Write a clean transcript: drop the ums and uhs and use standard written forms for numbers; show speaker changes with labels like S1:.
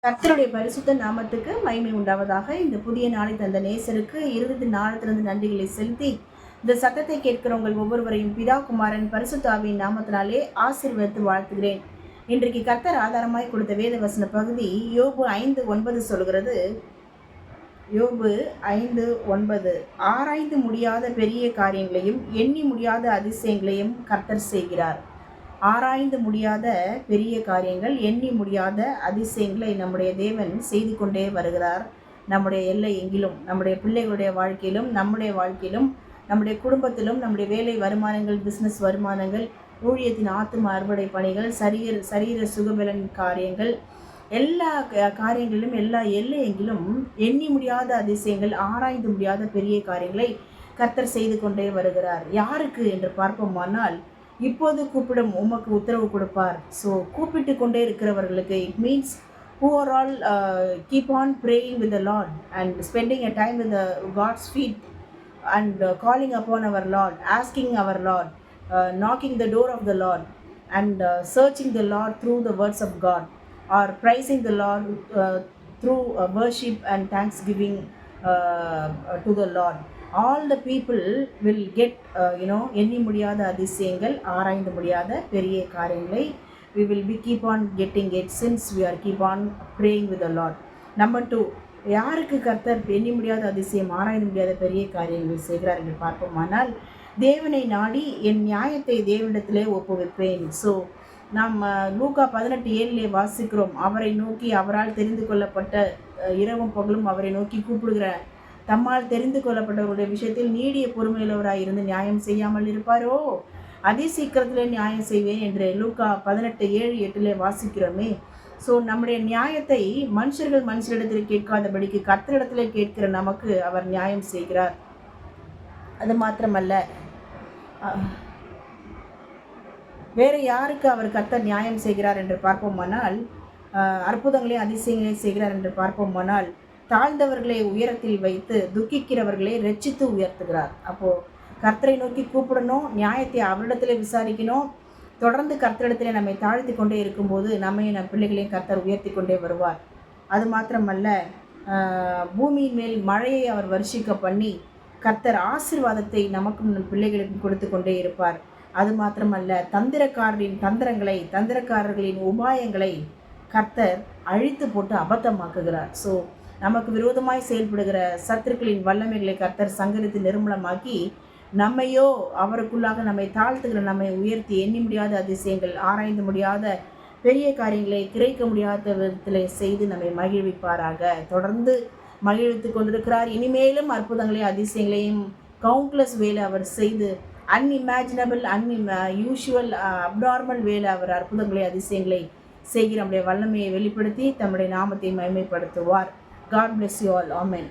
S1: கர்த்தருடைய பரிசுத்த நாமத்துக்கு மகிமை உண்டாவதாக. இந்த புதிய நாளை தந்த நேசருக்கு இறுதி நாளத்திலிருந்து நன்றிகளை செலுத்தி இந்த சத்தத்தை கேட்கிற உங்கள் ஒவ்வொருவரையும் பிதா குமாரன் பரிசுத்தாவின் நாமத்தினாலே ஆசீர்வதித்து வாழ்த்துகிறேன். இன்றைக்கு கர்த்தர் ஆதாரமாய் கொடுத்த வேத வசன பகுதி யோபு 5:9 சொல்கிறது. யோபு 5:9, ஆராய்ந்து முடியாத பெரிய காரியங்களையும் எண்ணி முடியாத அதிசயங்களையும் கர்த்தர் செய்கிறார். ஆராய்ந்து முடியாத பெரிய காரியங்கள், எண்ணி முடியாத அதிசயங்களை நம்முடைய தேவன் செய்து கொண்டே வருகிறார். நம்முடைய எல்லை எங்கிலும், நம்முடைய பிள்ளைகளுடைய வாழ்க்கையிலும், நம்முடைய வாழ்க்கையிலும், நம்முடைய குடும்பத்திலும், நம்முடைய வேலை வருமானங்கள், பிஸ்னஸ் வருமானங்கள், ஊழியத்தின் ஆத்தும அறுவடை பணிகள், சரீர சுகபலன் காரியங்கள், எல்லா காரியங்களிலும், எல்லா எல்லை எங்கிலும் எண்ணி முடியாத அதிசயங்கள், ஆராய்ந்து முடியாத பெரிய காரியங்களை கர்த்தர் செய்து கொண்டே வருகிறார். யாருக்கு என்று பார்ப்போமானால், இப்போது கூப்பிடும் உமக்கு உத்தரவு கொடுப்பார். ஸோ கூப்பிட்டு கொண்டே இருக்கிறவர்களுக்கு it means who are all keep on praying with the Lord and spending a time with the God's feet and calling upon our Lord, asking our Lord, knocking the door of the Lord and searching the Lord through the words of God, or praising the Lord through worship and thanksgiving to the Lord. All the people will get எண்ணி முடியாத அதிசயங்கள், ஆராய்ந்து முடியாத பெரிய காரியங்களை we will be keep on getting it since we are keep on praying with the Lord. Number 2, யாருக்கு கர்த்தர் எண்ணி முடியாத அதிசயம், ஆராய்ந்து முடியாத பெரிய காரியங்கள் செய்கிறார் என்று பார்ப்போமானால், தேவனை நாடி என் நியாயத்தை தேவனிடத்திலே ஒப்புவிப்பேன். ஸோ நாம் லூக்கா 18:7 வாசிக்கிறோம். அவரை நோக்கி, அவரால் தெரிந்து கொள்ளப்பட்ட இரவும் பகலும் அவரை நோக்கி கூப்பிடுகிற தம்மால் தெரிந்து கொள்ளப்பட்டவருடைய விஷயத்தில் நீடிய பொறுமையுள்ளவராய் இருந்து நியாயம் செய்யாமல் இருப்பாரோ, அதி சீக்கிரத்திலே நியாயம் செய்வேன் என்று லூக்கா 18:7-8 வாசிக்கிறோமே. ஸோ நம்முடைய நியாயத்தை மனுஷரிடத்தில் கேட்காதபடிக்கு கர்த்தரிடத்திலே கேட்கிற நமக்கு அவர் நியாயம் செய்கிறார். அது மாத்திரமல்ல, வேறு யாருக்கு அவர் கர்த்தர் நியாயம் செய்கிறார் என்று பார்ப்போமானால், அற்புதங்களையும் அதிசயங்களையும் செய்கிறார் என்று பார்ப்போமானால், தாழ்ந்தவர்களை உயரத்தில் வைத்து துக்கிக்கிறவர்களை ரட்சித்து உயர்த்துகிறார். அப்போது கர்த்தரை நோக்கி கூப்பிடணும், நியாயத்தை அவரிடத்திலே விசாரிக்கணும். தொடர்ந்து கர்த்தரிடத்திலே நம்மை தாழ்த்தி கொண்டே இருக்கும்போது நம்மையும் நம் பிள்ளைகளையும் கர்த்தர் உயர்த்தி கொண்டே வருவார். அது மாத்திரமல்ல, பூமியின் மேல் மழையை அவர் வருஷிக்க பண்ணி கர்த்தர் ஆசீர்வாதத்தை நமக்கும் நம் பிள்ளைகளுக்கும் கொடுத்து கொண்டே இருப்பார். அது மாத்திரமல்ல, தந்திரக்காரர்களின் உபாயங்களை கர்த்தர் அழித்து போட்டு அபத்தமாக்குகிறார். ஸோ நமக்கு விரோதமாய் செயல்படுகிற சத்துருக்களின் வல்லமைகளை கர்த்தர் சங்கரித்து நிர்மூலமாக்கி நம்மையோ அவருக்குள்ளாக நம்மை தாழ்த்துகிற நம்மை உயர்த்தி எண்ணி முடியாத அதிசயங்கள், ஆராய்ந்து முடியாத பெரிய காரியங்களை கிரைக்க முடியாத விதத்தில் செய்து நம்மை மகிழ்விப்பாராக. தொடர்ந்து மகிழ்வித்து கொண்டிருக்கிறார். இனிமேலும் அற்புதங்களையும் அதிசயங்களையும் கவுண்ட்லெஸ் வேலை அவர் செய்து அன்இமேஜினபிள், யூஷுவல், அப்நார்மல் வேலை அவர் அற்புதங்களை அதிசயங்களை செய்கிற நம்முடைய வல்லமையை வெளிப்படுத்தி தம்முடைய நாமத்தை மகிமைப்படுத்துவார். God bless you all. Amen.